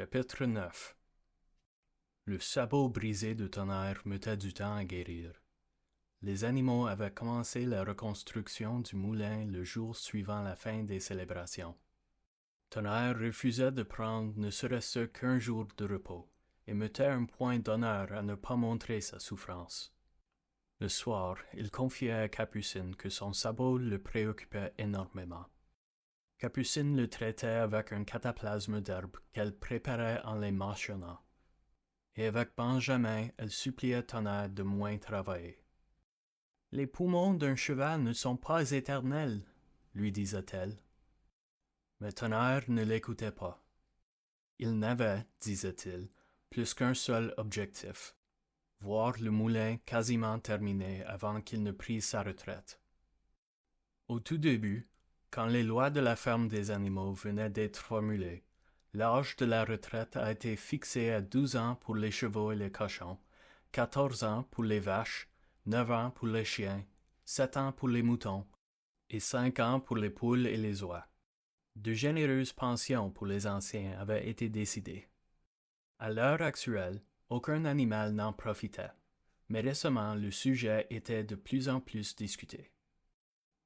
Chapitre 9. Le sabot brisé de Tonnerre mettait du temps à guérir. Les animaux avaient commencé la reconstruction du moulin le jour suivant la fin des célébrations. Tonnerre refusait de prendre ne serait-ce qu'un jour de repos, et mettait un point d'honneur à ne pas montrer sa souffrance. Le soir, il confiait à Capucine que son sabot le préoccupait énormément. Capucine le traitait avec un cataplasme d'herbe qu'elle préparait en les mâchonnant. Et avec Benjamin, elle suppliait Tonnerre de moins travailler. « Les poumons d'un cheval ne sont pas éternels, » lui disait-elle. Mais Tonnerre ne l'écoutait pas. Il n'avait, disait-il, plus qu'un seul objectif, voir le moulin quasiment terminé avant qu'il ne prît sa retraite. Au tout début, quand les lois de la ferme des animaux venaient d'être formulées, l'âge de la retraite a été fixé à 12 ans pour les chevaux et les cochons, 14 ans pour les vaches, 9 ans pour les chiens, 7 ans pour les moutons, et 5 ans pour les poules et les oies. De généreuses pensions pour les anciens avaient été décidées. À l'heure actuelle, aucun animal n'en profitait, mais récemment le sujet était de plus en plus discuté.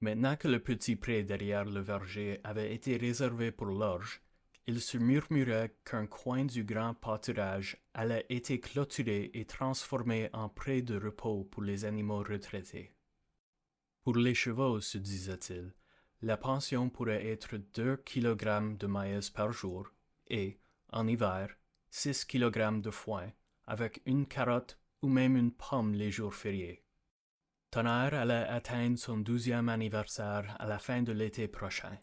Maintenant que le petit pré derrière le verger avait été réservé pour l'orge, il se murmurait qu'un coin du grand pâturage allait être clôturé et transformé en pré de repos pour les animaux retraités. Pour les chevaux, se disait-il, la pension pourrait être 2 kg de maïs par jour et, en hiver, 6 kg de foin, avec une carotte ou même une pomme les jours fériés. Tonnerre allait atteindre son 12e anniversaire à la fin de l'été prochain.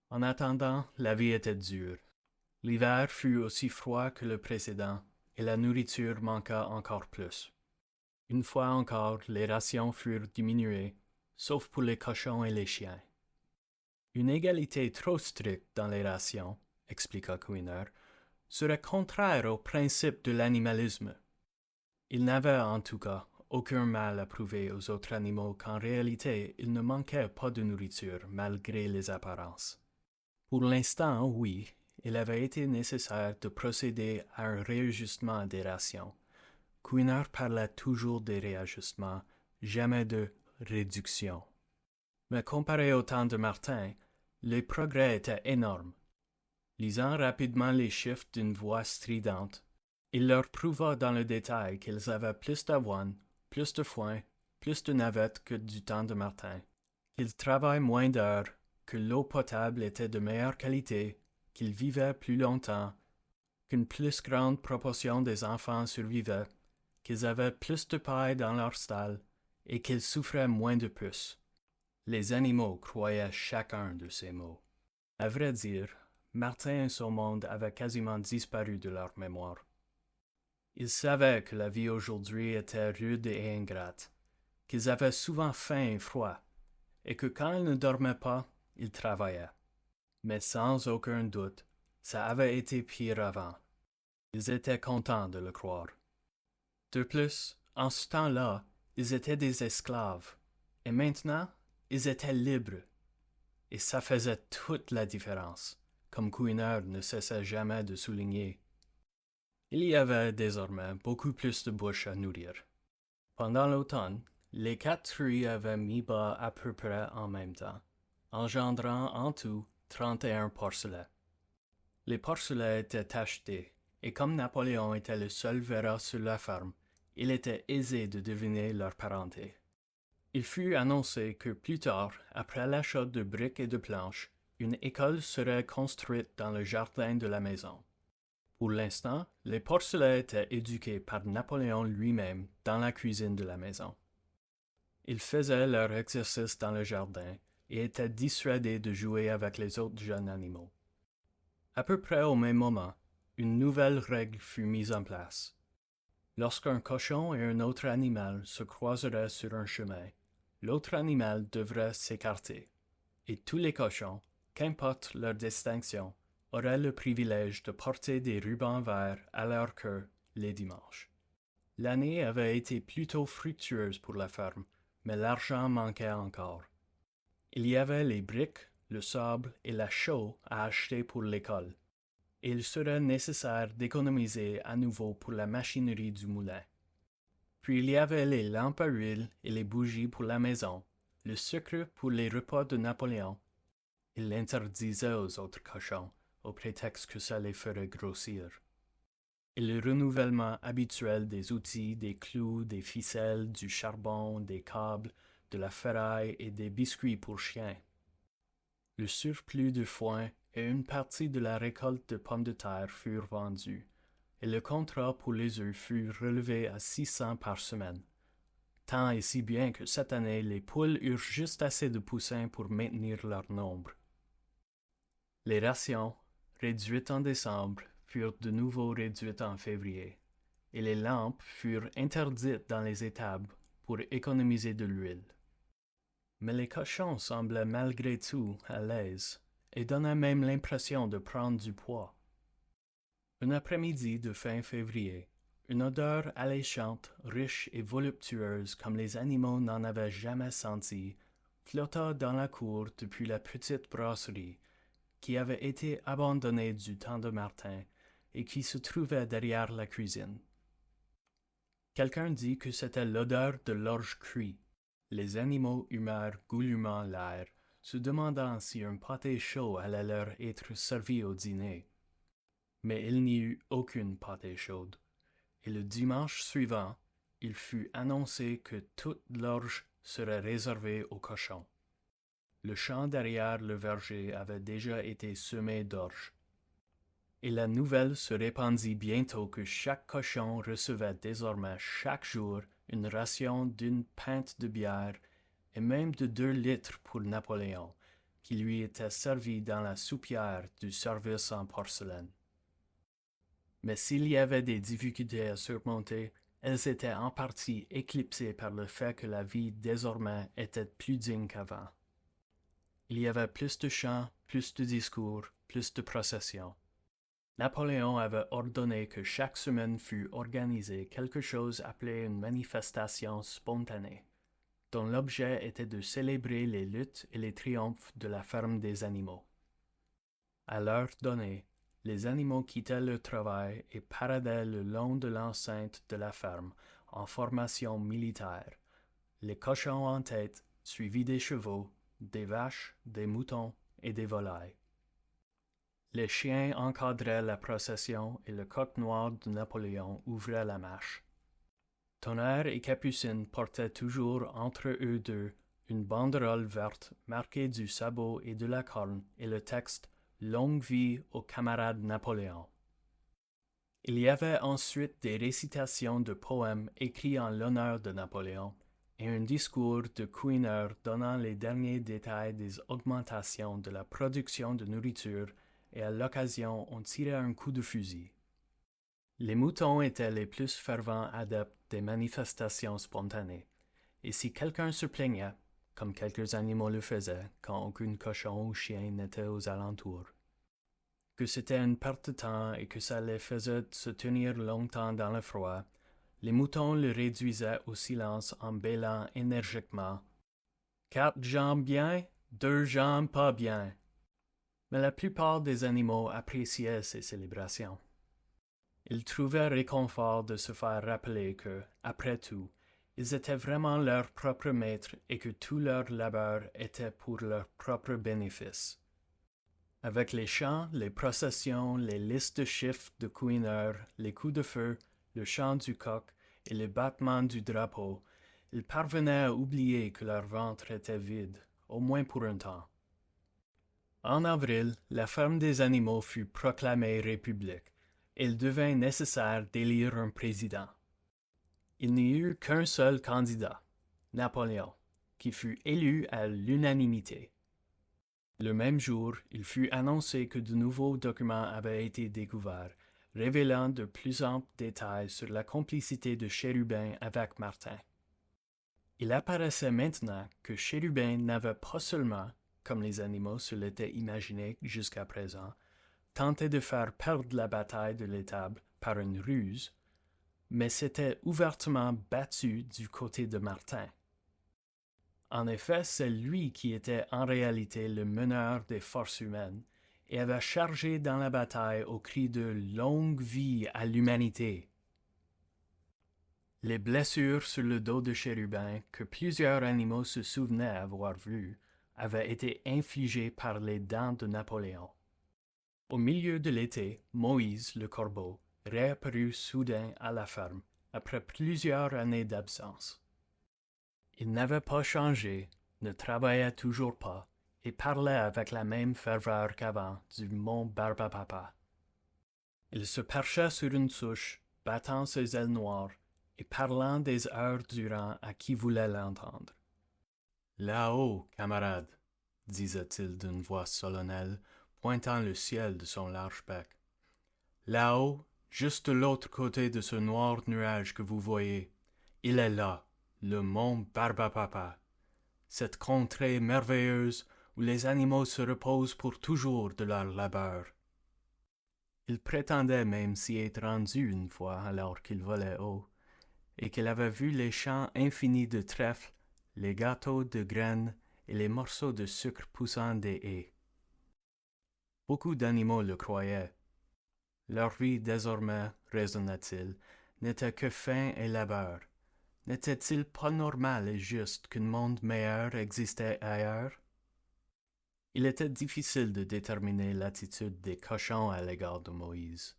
En attendant, la vie était dure. L'hiver fut aussi froid que le précédent, et la nourriture manqua encore plus. Une fois encore, les rations furent diminuées, sauf pour les cochons et les chiens. Une égalité trop stricte dans les rations, expliqua Chouineur, serait contraire au principe de l'animalisme. Il n'avait en tout cas aucun mal à prouver aux autres animaux qu'en réalité il ne manquait pas de nourriture malgré les apparences. Pour l'instant, oui, il avait été nécessaire de procéder à un réajustement des rations. Chouineur parlait toujours des réajustements, jamais de réduction. Mais comparé au temps de Martin, les progrès étaient énormes. Lisant rapidement les chiffres d'une voix stridente, il leur prouva dans le détail qu'ils avaient plus d'avoine, plus de foin, plus de navettes que du temps de Martin, qu'ils travaillaient moins d'heures, que l'eau potable était de meilleure qualité, qu'ils vivaient plus longtemps, qu'une plus grande proportion des enfants survivaient, qu'ils avaient plus de paille dans leur stall et qu'ils souffraient moins de puces. Les animaux croyaient chacun de ces mots. À vrai dire, Martin et son monde avaient quasiment disparu de leur mémoire. Ils savaient que la vie aujourd'hui était rude et ingrate, qu'ils avaient souvent faim et froid, et que quand ils ne dormaient pas, ils travaillaient. Mais sans aucun doute, ça avait été pire avant. Ils étaient contents de le croire. De plus, en ce temps-là, ils étaient des esclaves, et maintenant, ils étaient libres. Et ça faisait toute la différence, comme Chouineur ne cessait jamais de souligner. Il y avait désormais beaucoup plus de bouches à nourrir. Pendant l'automne, les 4 truies avaient mis bas à peu près en même temps, engendrant en tout 31 porcelets. Les porcelets étaient achetés, et comme Napoléon était le seul verra sur la ferme, il était aisé de deviner leur parenté. Il fut annoncé que plus tard, après l'achat de briques et de planches, une école serait construite dans le jardin de la maison. Pour l'instant, les porcelets étaient éduqués par Napoléon lui-même dans la cuisine de la maison. Ils faisaient leur exercice dans le jardin et étaient dissuadés de jouer avec les autres jeunes animaux. À peu près au même moment, une nouvelle règle fut mise en place. Lorsqu'un cochon et un autre animal se croiseraient sur un chemin, l'autre animal devrait s'écarter, et tous les cochons, qu'importe leur distinction, auraient le privilège de porter des rubans verts à leur queue les dimanches. L'année avait été plutôt fructueuse pour la ferme, mais l'argent manquait encore. Il y avait les briques, le sable et la chaux à acheter pour l'école. et il serait nécessaire d'économiser à nouveau pour la machinerie du moulin. Puis il y avait les lampes à huile et les bougies pour la maison, le sucre pour les repas de Napoléon. Il l'interdisait aux autres cochons, au prétexte que ça les ferait grossir. Et le renouvellement habituel des outils, des clous, des ficelles, du charbon, des câbles, de la ferraille et des biscuits pour chiens. Le surplus de foin et une partie de la récolte de pommes de terre furent vendus, et le contrat pour les œufs fut relevé à 600 par semaine. Tant et si bien que cette année, les poules eurent juste assez de poussins pour maintenir leur nombre. Les rations, réduites en décembre, furent de nouveau réduites en février, et les lampes furent interdites dans les étables pour économiser de l'huile. Mais les cochons semblaient malgré tout à l'aise, et donnaient même l'impression de prendre du poids. Un après-midi de fin février, une odeur alléchante, riche et voluptueuse comme les animaux n'en avaient jamais senti, flotta dans la cour depuis la petite brasserie, qui avait été abandonnée du temps de Martin et qui se trouvait derrière la cuisine. Quelqu'un dit que c'était l'odeur de l'orge cuit. Les animaux humèrent goulûment l'air, se demandant si un pâté chaud allait leur être servi au dîner. Mais il n'y eut aucune pâtée chaude, et le dimanche suivant, il fut annoncé que toute l'orge serait réservée aux cochons. Le champ derrière le verger avait déjà été semé d'orge, et la nouvelle se répandit bientôt que chaque cochon recevait désormais chaque jour une ration d'une pinte de bière et même de 2 litres pour Napoléon, qui lui était servi dans la soupière du service en porcelaine. Mais s'il y avait des difficultés à surmonter, elles étaient en partie éclipsées par le fait que la vie désormais était plus digne qu'avant. Il y avait plus de chants, plus de discours, plus de processions. Napoléon avait ordonné que chaque semaine fût organisé quelque chose appelé une manifestation spontanée, dont l'objet était de célébrer les luttes et les triomphes de la ferme des animaux. À l'heure donnée, les animaux quittaient leur travail et paradaient le long de l'enceinte de la ferme en formation militaire, les cochons en tête, suivis des chevaux, des vaches, des moutons et des volailles. Les chiens encadraient la procession et le coq noir de Napoléon ouvrait la marche. Tonnerre et Capucine portaient toujours entre eux deux une banderole verte marquée du sabot et de la corne et le texte « Longue vie au camarade Napoléon ». Il y avait ensuite des récitations de poèmes écrits en l'honneur de Napoléon et un discours de couineur donnant les derniers détails des augmentations de la production de nourriture et à l'occasion on tirait un coup de fusil. Les moutons étaient les plus fervents adeptes des manifestations spontanées, et si quelqu'un se plaignait, comme quelques animaux le faisaient quand aucun cochon ou chien n'était aux alentours, que c'était une perte de temps et que ça les faisait se tenir longtemps dans le froid, les moutons le réduisaient au silence en bêlant énergiquement « 4 jambes bien, 2 jambes pas bien ». Mais la plupart des animaux appréciaient ces célébrations. Ils trouvaient réconfort de se faire rappeler que, après tout, ils étaient vraiment leurs propres maîtres et que tout leur labeur était pour leur propre bénéfice. Avec les chants, les processions, les listes de chiffres de couineurs, les coups de feu, le chant du coq et le battement du drapeau, ils parvenaient à oublier que leur ventre était vide, au moins pour un temps. En avril, la ferme des animaux fut proclamée république, et il devint nécessaire d'élire un président. Il n'y eut qu'un seul candidat, Napoléon, qui fut élu à l'unanimité. Le même jour, il fut annoncé que de nouveaux documents avaient été découverts, révélant de plus amples détails sur la complicité de Chérubin avec Martin. Il apparaissait maintenant que Chérubin n'avait pas seulement, comme les animaux se l'étaient imaginé jusqu'à présent, tenté de faire perdre la bataille de l'étable par une ruse, mais s'était ouvertement battu du côté de Martin. En effet, c'est lui qui était en réalité le meneur des forces humaines, et avait chargé dans la bataille au cri de longue vie à l'humanité. Les blessures sur le dos de Chérubin, que plusieurs animaux se souvenaient avoir vues, avaient été infligées par les dents de Napoléon. Au milieu de l'été, Moïse, le corbeau, réapparut soudain à la ferme, après plusieurs années d'absence. Il n'avait pas changé, ne travaillait toujours pas, et parlait avec la même ferveur qu'avant du mont Barbapapa. Il se percha sur une souche, battant ses ailes noires, et parlant des heures durant à qui voulait l'entendre. « Là-haut, camarade, disait-il d'une voix solennelle, pointant le ciel de son large bec. Là-haut, juste de l'autre côté de ce noir nuage que vous voyez, il est là, le mont Barbapapa, cette contrée merveilleuse où les animaux se reposent pour toujours de leur labeur. » Il prétendait même s'y être rendu une fois alors qu'il volait haut, et qu'il avait vu les champs infinis de trèfles, les gâteaux de graines et les morceaux de sucre poussant des haies. Beaucoup d'animaux le croyaient. Leur vie désormais, raisonna-t-il, n'était que faim et labeur. N'était-il pas normal et juste qu'un monde meilleur existait ailleurs? Il était difficile de déterminer l'attitude des cochons à l'égard de Moïse.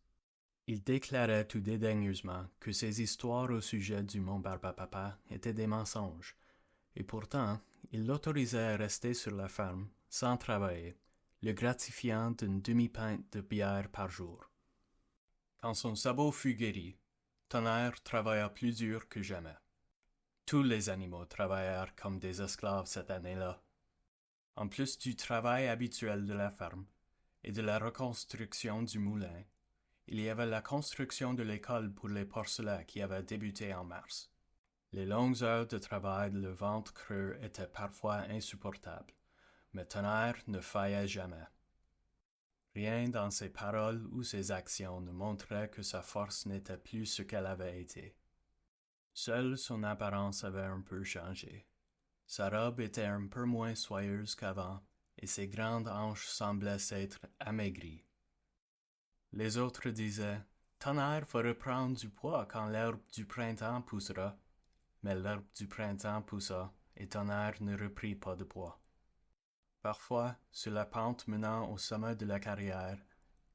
Il déclarait tout dédaigneusement que ces histoires au sujet du mont Barbapapa étaient des mensonges, et pourtant il l'autorisait à rester sur la ferme, sans travailler, le gratifiant d'une demi-pinte de bière par jour. Quand son sabot fut guéri, Tonnerre travailla plus dur que jamais. Tous les animaux travaillèrent comme des esclaves cette année-là. En plus du travail habituel de la ferme et de la reconstruction du moulin, il y avait la construction de l'école pour les porcelets qui avait débuté en mars. Les longues heures de travail le ventre creux étaient parfois insupportables, mais Tonnerre ne faillait jamais. Rien dans ses paroles ou ses actions ne montrait que sa force n'était plus ce qu'elle avait été. Seule son apparence avait un peu changé. Sa robe était un peu moins soyeuse qu'avant, et ses grandes hanches semblaient s'être amaigries. Les autres disaient « Tonnerre va reprendre du poids quand l'herbe du printemps poussera. » Mais l'herbe du printemps poussa, et Tonnerre ne reprit pas de poids. Parfois, sur la pente menant au sommet de la carrière,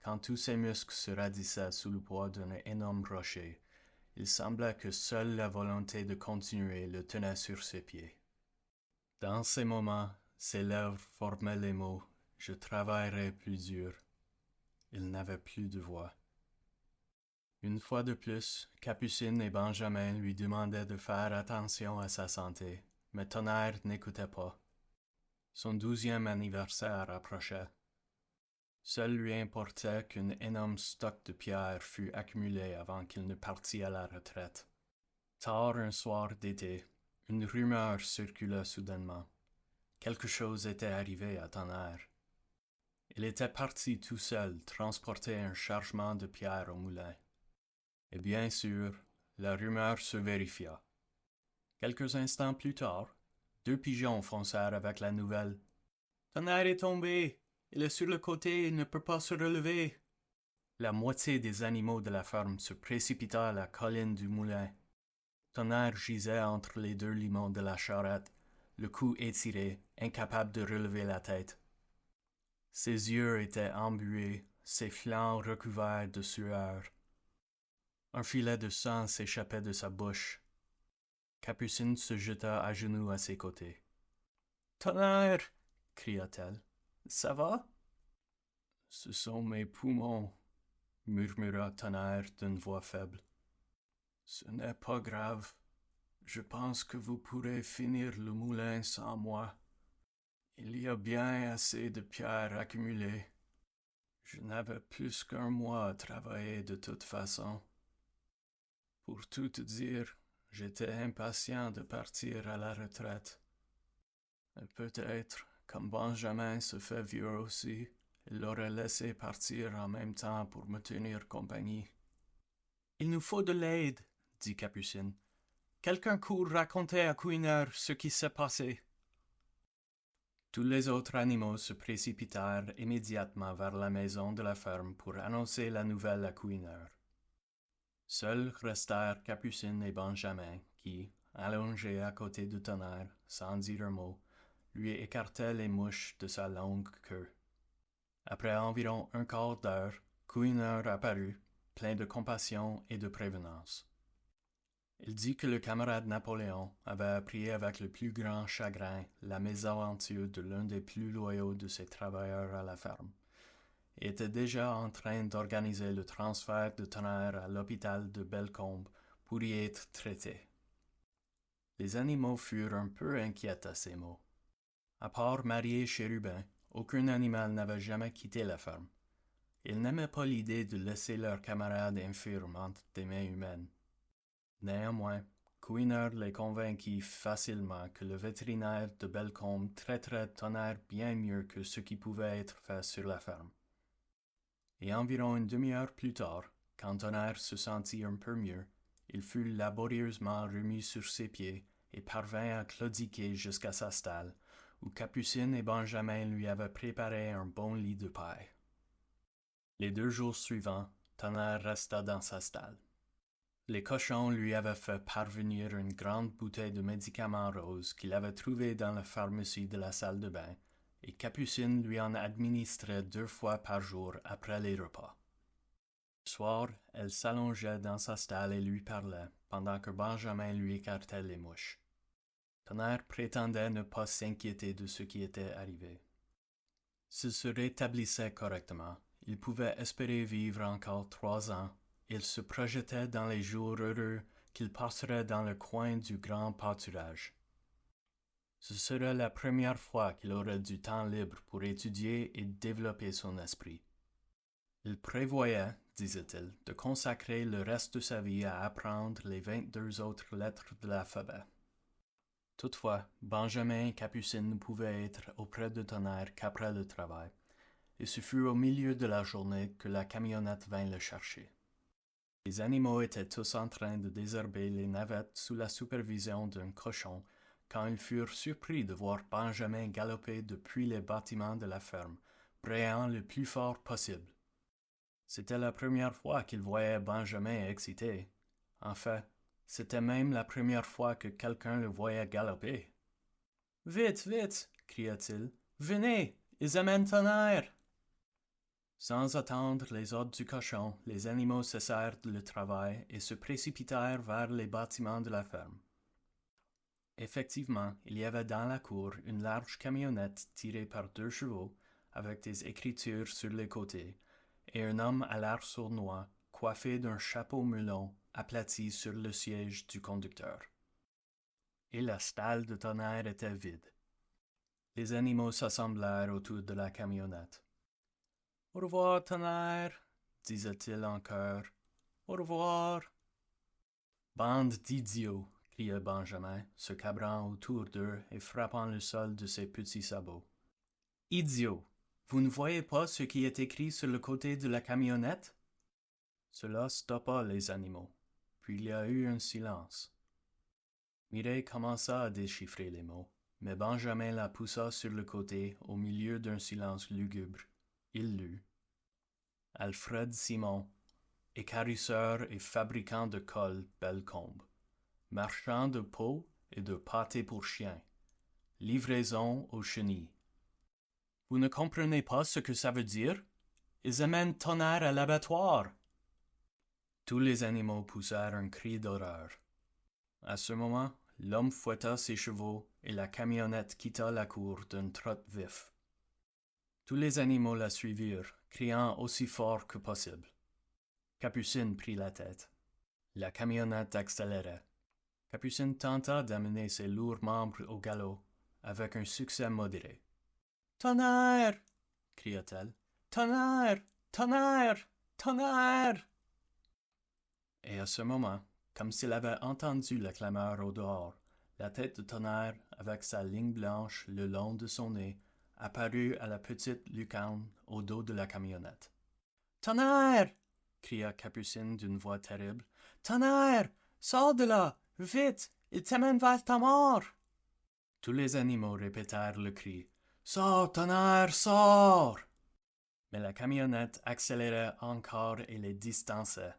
quand tous ses muscles se raidissaient sous le poids d'un énorme rocher, il semblait que seule la volonté de continuer le tenait sur ses pieds. Dans ces moments, ses lèvres formaient les mots « Je travaillerai plus dur ». Il n'avait plus de voix. Une fois de plus, Capucine et Benjamin lui demandaient de faire attention à sa santé, mais Tonnerre n'écoutait pas. Son 12e anniversaire approchait. Seul lui importait qu'un énorme stock de pierres fût accumulé avant qu'il ne partît à la retraite. Tard un soir d'été, une rumeur circula soudainement. Quelque chose était arrivé à Tonnerre. Il était parti tout seul transporter un chargement de pierres au moulin. Et bien sûr, la rumeur se vérifia. Quelques instants plus tard, 2 pigeons foncèrent avec la nouvelle. « Tonnerre est tombé! Il est sur le côté et ne peut pas se relever! » La moitié des animaux de la ferme se précipita à la colline du moulin. Tonnerre gisait entre les 2 limons de la charrette, le cou étiré, incapable de relever la tête. Ses yeux étaient embués, ses flancs recouverts de sueur. Un filet de sang s'échappait de sa bouche. Capucine se jeta à genoux à ses côtés. « Tonnerre !» cria-t-elle. « Ça va? »« Ce sont mes poumons, » murmura Tonnerre d'une voix faible. « Ce n'est pas grave. Je pense que vous pourrez finir le moulin sans moi. Il y a bien assez de pierres accumulées. Je n'avais plus qu'1 mois à travailler de toute façon. Pour tout te dire, j'étais impatient de partir à la retraite. Et peut-être, comme Benjamin se fait vieux aussi, il l'aurait laissé partir en même temps pour me tenir compagnie. « Il nous faut de l'aide, » dit Capucine. « Quelqu'un court raconter à Couineur ce qui s'est passé. » Tous les autres animaux se précipitèrent immédiatement vers la maison de la ferme pour annoncer la nouvelle à Chouineur. Seuls restèrent Capucine et Benjamin qui, allongés à côté de Tonnerre, sans dire un mot, lui écartaient les mouches de sa longue queue. Après environ un quart d'heure, Chouineur apparut, plein de compassion et de prévenance. Il dit que le camarade Napoléon avait appris avec le plus grand chagrin la mésaventure de l'un des plus loyaux de ses travailleurs à la ferme, et était déjà en train d'organiser le transfert de Tonnerre à l'hôpital de Bellecombe pour y être traité. Les animaux furent un peu inquiets à ces mots. À part Marie et Chérubin, aucun animal n'avait jamais quitté la ferme. Ils n'aimaient pas l'idée de laisser leur camarade infirme entre des mains humaines. Néanmoins, Chouineur les convainquit facilement que le vétérinaire de Bellecombe traiterait Tonnerre bien mieux que ce qui pouvait être fait sur la ferme. Et environ une demi-heure plus tard, quand Tonnerre se sentit un peu mieux, il fut laborieusement remis sur ses pieds et parvint à claudiquer jusqu'à sa stalle, où Capucine et Benjamin lui avaient préparé un bon lit de paille. Les 2 jours suivants, Tonnerre resta dans sa stalle. Les cochons lui avaient fait parvenir une grande bouteille de médicaments roses qu'il avait trouvée dans la pharmacie de la salle de bain, et Capucine lui en administrait 2 fois par jour après les repas. Le soir, elle s'allongeait dans sa stalle et lui parlait, pendant que Benjamin lui écartait les mouches. Tonnerre prétendait ne pas s'inquiéter de ce qui était arrivé. S'il se rétablissait correctement, il pouvait espérer vivre encore 3 ans. Il se projetait dans les jours heureux qu'il passerait dans le coin du grand pâturage. Ce serait la première fois qu'il aurait du temps libre pour étudier et développer son esprit. Il prévoyait, disait-il, de consacrer le reste de sa vie à apprendre les 22 autres lettres de l'alphabet. Toutefois, Benjamin et Capucine ne pouvaient être auprès de Tonnerre qu'après le travail, et ce fut au milieu de la journée que la camionnette vint le chercher. Les animaux étaient tous en train de désherber les navettes sous la supervision d'un cochon quand ils furent surpris de voir Benjamin galoper depuis les bâtiments de la ferme, brayant le plus fort possible. C'était la première fois qu'ils voyaient Benjamin excité. En fait, c'était même la première fois que quelqu'un le voyait galoper. « Vite, vite !» cria-t-il. « Venez, ils amènent Tonnerre !» Sans attendre les ordres du cochon, les animaux cessèrent le travail et se précipitèrent vers les bâtiments de la ferme. Effectivement, il y avait dans la cour une large camionnette tirée par 2 chevaux, avec des écritures sur les côtés, et un homme à l'air sournois, coiffé d'un chapeau melon, aplati sur le siège du conducteur. Et la stalle de Tonnerre était vide. Les animaux s'assemblèrent autour de la camionnette. « Au revoir, Tonnerre, » disait-il en chœur. « Au revoir. »« Bande d'idiots, » cria Benjamin, se cabrant autour d'eux et frappant le sol de ses petits sabots. « Idiots, vous ne voyez pas ce qui est écrit sur le côté de la camionnette? » Cela stoppa les animaux, puis il y a eu un silence. Mireille commença à déchiffrer les mots, mais Benjamin la poussa sur le côté au milieu d'un silence lugubre. Il lut « Alfred Simon, écarisseur et fabricant de colle Bellecombe, marchand de peau et de pâté pour chien, livraison aux chenilles. » Vous ne comprenez pas ce que ça veut dire? Ils amènent Tonnerre à l'abattoir. Tous les animaux poussèrent un cri d'horreur. À ce moment, l'homme fouetta ses chevaux et la camionnette quitta la cour d'un trot vif. Tous les animaux la suivirent, criant aussi fort que possible. Capucine prit la tête. La camionnette accélérait. Capucine tenta d'amener ses lourds membres au galop, avec un succès modéré. « Tonnerre !» cria-t-elle. « Tonnerre! Tonnerre! Tonnerre !» Et à ce moment, comme s'il avait entendu la clameur au dehors, la tête de Tonnerre, avec sa ligne blanche le long de son nez, apparut à la petite lucarne au dos de la camionnette. « Tonnerre !» cria Capucine d'une voix terrible. « Tonnerre! Sors de là! Vite! Il t'amène vers ta mort! » Tous les animaux répétèrent le cri, Sors, Tonnerre, sors! Mais la camionnette accélérait encore et les distançait.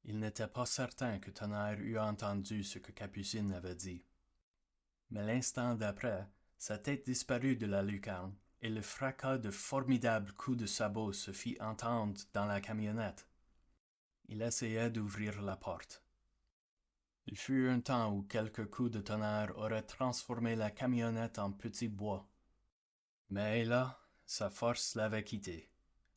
Il n'était pas certain que Tonnerre eût entendu ce que Capucine avait dit. Mais l'instant d'après, sa tête disparut de la lucarne, et le fracas de formidables coups de sabot se fit entendre dans la camionnette. Il essayait d'ouvrir la porte. Il fut un temps où quelques coups de tonnerre auraient transformé la camionnette en petit bois. Mais là, sa force l'avait quitté,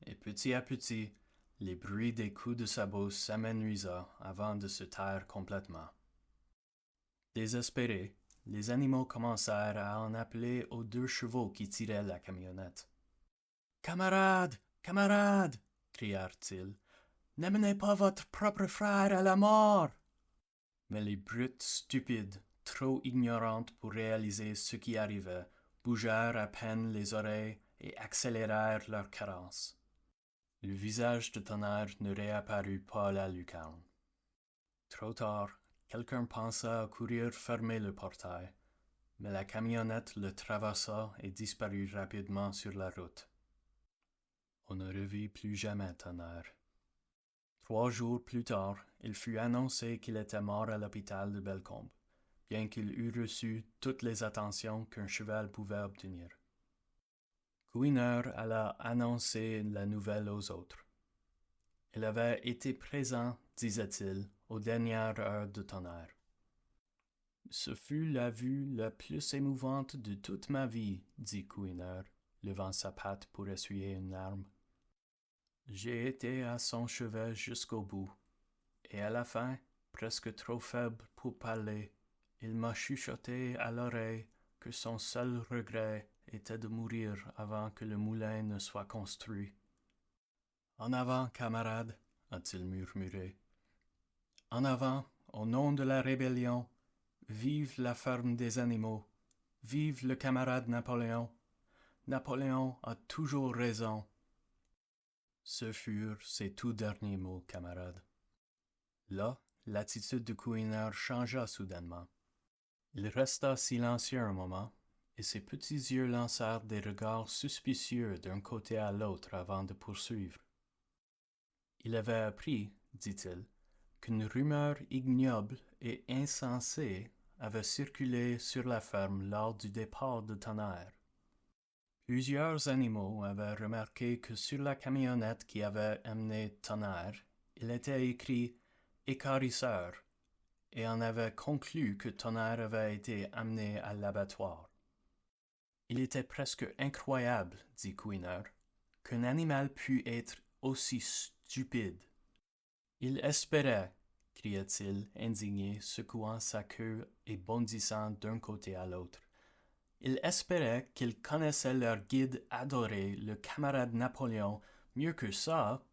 et petit à petit, les bruits des coups de sabot s'amenuisa avant de se taire complètement. Désespérés, les animaux commencèrent à en appeler aux 2 chevaux qui tiraient la camionnette. « Camarades! Camarades! » crièrent-ils. « N'amenez pas votre propre frère à la mort! » Mais les brutes stupides, trop ignorantes pour réaliser ce qui arrivait, bougèrent à peine les oreilles et accélérèrent leur cadence. Le visage de Tonnerre ne réapparut pas à la lucarne. Trop tard, quelqu'un pensa courir fermer le portail, mais la camionnette le traversa et disparut rapidement sur la route. On ne revit plus jamais Tonnerre. 3 jours plus tard, il fut annoncé qu'il était mort à l'hôpital de Bellecombe, bien qu'il eût reçu toutes les attentions qu'un cheval pouvait obtenir. Chouineur alla annoncer la nouvelle aux autres. Il avait été présent, disait-il, aux dernières heures de Tonnerre. « Ce fut la vue la plus émouvante de toute ma vie, dit Chouineur, levant sa patte pour essuyer une larme. J'ai été à son chevet jusqu'au bout, et à la fin, presque trop faible pour parler, il m'a chuchoté à l'oreille que son seul regret était de mourir avant que le moulin ne soit construit. « En avant, camarades, a-t-il murmuré. « En avant, au nom de la rébellion, vive la ferme des animaux, vive le camarade Napoléon. Napoléon a toujours raison. » Ce furent ses tout derniers mots, camarades. Là, l'attitude de Chouineur changea soudainement. Il resta silencieux un moment, et ses petits yeux lancèrent des regards suspicieux d'un côté à l'autre avant de poursuivre. Il avait appris, dit-il, qu'une rumeur ignoble et insensée avait circulé sur la ferme lors du départ de Tonnerre. Plusieurs animaux avaient remarqué que sur la camionnette qui avait amené Tonnerre, il était écrit « équarrisseur » et en avaient conclu que Tonnerre avait été amené à l'abattoir. Il était presque incroyable, dit Chouineur, qu'un animal pût être aussi stupide. Il espérait, cria-t-il, indigné, secouant sa queue et bondissant d'un côté à l'autre. Il espérait qu'ils connaissaient leur guide adoré, le camarade Napoléon, mieux que ça.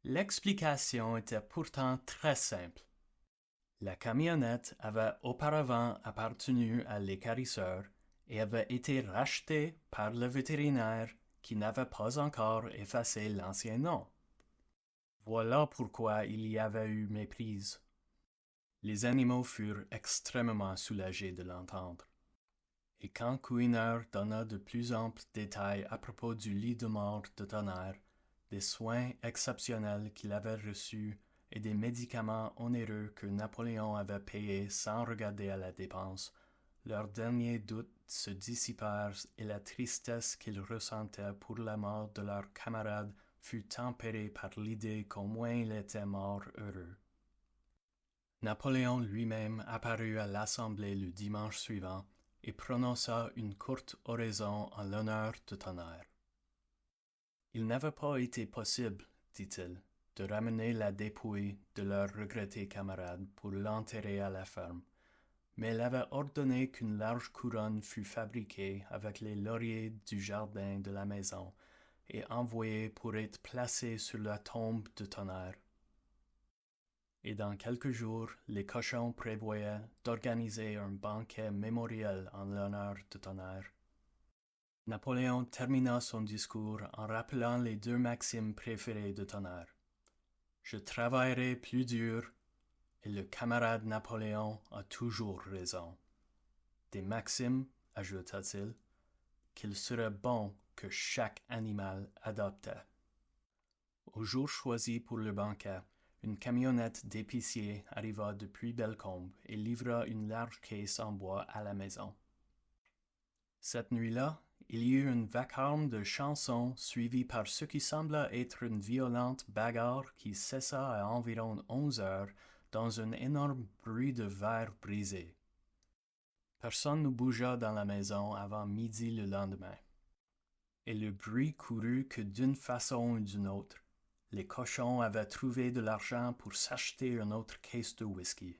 L'explication était pourtant très simple. La camionnette avait auparavant appartenu à l'équarrisseur et avait été rachetée par le vétérinaire qui n'avait pas encore effacé l'ancien nom. Voilà pourquoi il y avait eu méprise. Les animaux furent extrêmement soulagés de l'entendre. Et quand Chouineur donna de plus amples détails à propos du lit de mort de Tonnerre, des soins exceptionnels qu'il avait reçus et des médicaments onéreux que Napoléon avait payés sans regarder à la dépense, leurs derniers doutes se dissipèrent et la tristesse qu'ils ressentaient pour la mort de leur camarade fut tempérée par l'idée qu'au moins il était mort heureux. Napoléon lui-même apparut à l'Assemblée le dimanche suivant et prononça une courte oraison en l'honneur de Tonnerre. Il n'avait pas été possible, dit-il, de ramener la dépouille de leur regretté camarade pour l'enterrer à la ferme, mais il avait ordonné qu'une large couronne fût fabriquée avec les lauriers du jardin de la maison et envoyée pour être placée sur la tombe de Tonnerre. Et dans quelques jours, les cochons prévoyaient d'organiser un banquet mémoriel en l'honneur de Tonnerre. Napoléon termina son discours en rappelant les 2 maximes préférées de Tonnerre. « Je travaillerai plus dur, et le camarade Napoléon a toujours raison. » Des maximes, ajouta-t-il, qu'il serait bon que chaque animal adoptât. Au jour choisi pour le banquet, une camionnette d'épicier arriva depuis Bellecombe et livra une large caisse en bois à la maison. Cette nuit-là, il y eut un vacarme de chansons suivi par ce qui sembla être une violente bagarre qui cessa à environ 11 heures dans un énorme bruit de verre brisé. Personne ne bougea dans la maison avant midi le lendemain. Et le bruit courut que d'une façon ou d'une autre, les cochons avaient trouvé de l'argent pour s'acheter une autre caisse de whisky.